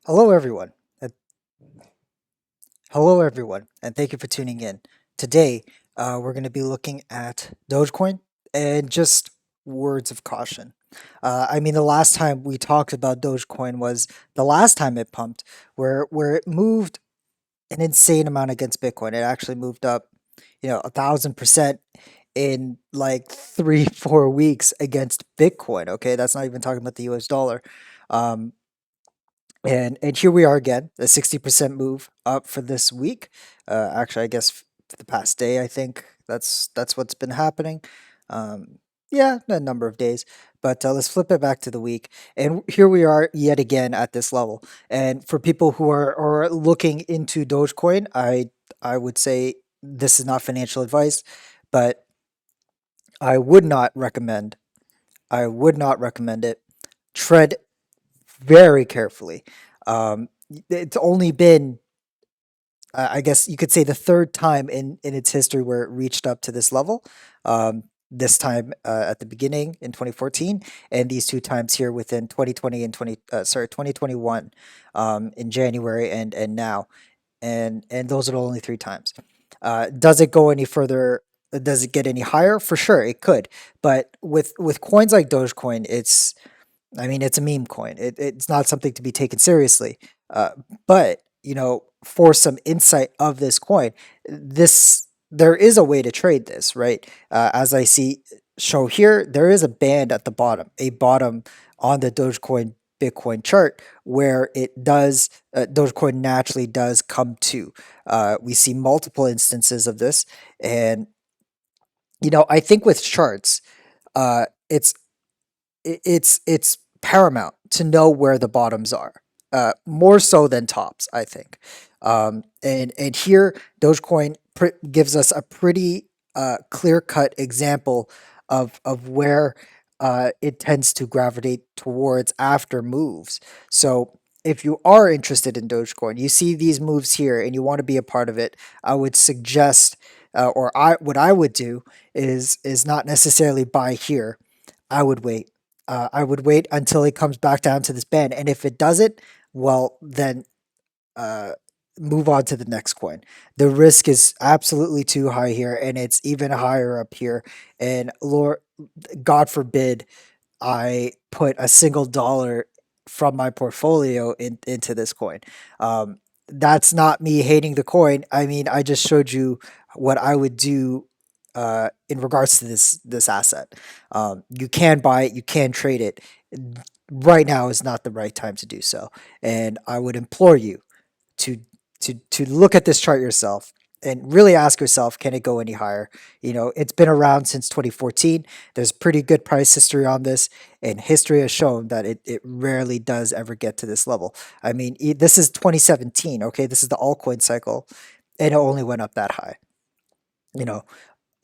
Hello, everyone. Uh, Hello, everyone, and thank you for tuning in. Today, we're going to be looking at Dogecoin and just words of caution. The last time we talked about Dogecoin was the last time it pumped, where it moved an insane amount against Bitcoin. It actually moved up, 1,000% in like 3 4 weeks against Bitcoin. Okay, that's not even talking about the U.S. dollar. Um, and here we are again, a 60% move up for this week. Actually, I guess for the past day, I think that's what's been happening. Yeah, a number of days. But let's flip it back to the week, and here we are yet again at this level. And for people who are looking into Dogecoin, I would say this is not financial advice, but I would not recommend. I would not recommend it. Tread very carefully. It's only been, I guess you could say, the third time in its history where it reached up to this level. This time at the beginning in 2014, and these two times here within 2020 and 2021 in January and now, and those are the only three times. Does it go any further? Does it get any higher? For sure, it could. But with coins like Dogecoin, it's a meme coin. It's not something to be taken seriously. But for some insight of this coin, this there is a way to trade this, right? As I see show here, there is a band at the bottom, a bottom on the Dogecoin Bitcoin chart where it does Dogecoin naturally does come to. We see multiple instances of this, and I think with charts, uh, it's it's paramount to know where the bottoms are, more so than tops, I think. And here, Dogecoin gives us a pretty clear cut example of where it tends to gravitate towards after moves. So if you are interested in Dogecoin, you see these moves here, and you want to be a part of it, I would suggest, or I what I would do is not necessarily buy here. I would wait. I would wait until it comes back down to this band, and if it doesn't, well, then uh, move on to the next coin. The risk is absolutely too high here, and it's even higher up here. And Lord, God forbid, I put a single dollar from my portfolio into this coin. Um, that's not me hating the coin. I mean, I just showed you what I would do in regards to this asset. You can buy it, you can trade it. Right now is not the right time to do so, and I would implore you to to look at this chart yourself and really ask yourself, can it go any higher? It's been around since 2014. There's pretty good price history on this, and history has shown that it rarely does ever get to this level. I mean, this is 2017. Okay, this is the altcoin cycle, and it only went up that high. you know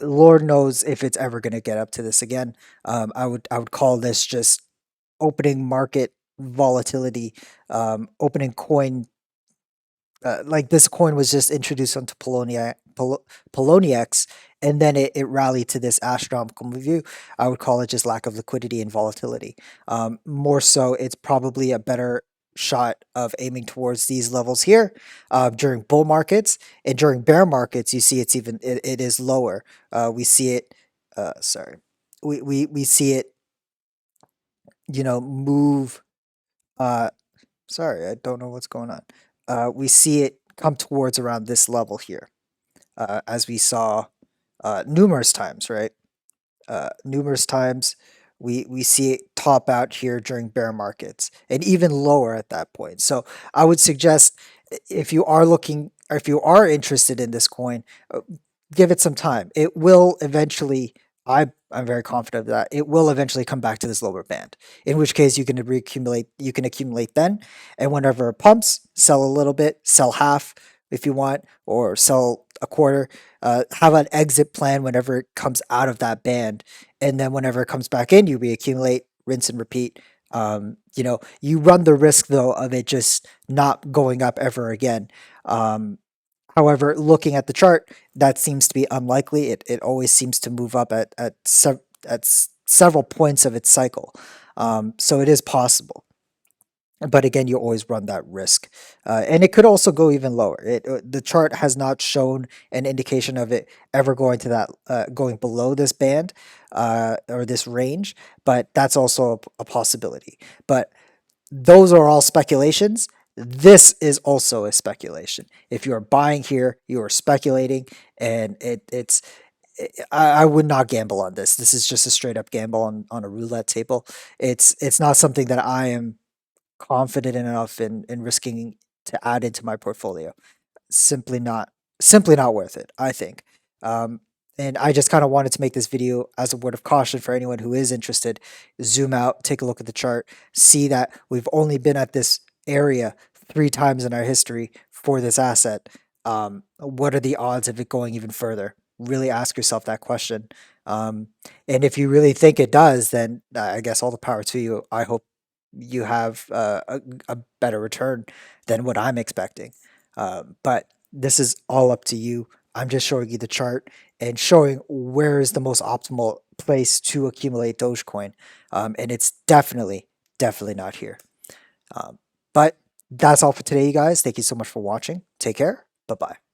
Lord knows if it's ever going to get up to this again. I would call this just opening market volatility, opening coin. Like, this coin was just introduced onto Poloniex, and then it rallied to this astronomical view. I would call it just lack of liquidity and volatility. More so, it's probably a better shot of aiming towards these levels here during bull markets, and during bear markets, you see it is lower. We see it. Sorry, we see it. Move. Uh, Sorry, I don't know what's going on. We see it come towards around this level here, as we saw numerous times, right? Numerous times we see it top out here during bear markets, and even lower at that point. So I would suggest, if you are looking, or if you are interested in this coin, give it some time. It will eventually. I'm very confident of that. It will eventually come back to this lower band. In which case, you can reaccumulate. You can accumulate then, and whenever it pumps, sell a little bit, sell half if you want, or sell a quarter. Have an exit plan whenever it comes out of that band, and then whenever it comes back in, you reaccumulate, rinse and repeat. You run the risk, though, of it just not going up ever again. Um, However, looking at the chart, that seems to be unlikely. It always seems to move up at several points of its cycle. So it is possible. but again, you always run that risk, and it could also go even lower. The chart has not shown an indication of it ever going to that going below this band or this range, but that's also a possibility. But those are all speculations. This is also a speculation. If you are buying here, you are speculating, and it's. I would not gamble on this. This is just a straight up gamble on a roulette table. It's not something that I am confident enough in risking to add into my portfolio. Simply not simply not worth it, I think. Um, and I just kind of wanted to make this video as a word of caution for anyone who is interested. Zoom out, take a look at the chart, see that we've only been at this area 3 times in our history for this asset. What are the odds of it going even further? Really ask yourself that question. Um, and if you really think it does, then I guess all the power to you. I hope you have a better return than what I'm expecting. But this is all up to you. I'm just showing you the chart and showing where is the most optimal place to accumulate Dogecoin. And it's definitely not here. Um, but that's all for today, you guys. Thank you so much for watching. Take care. Bye bye.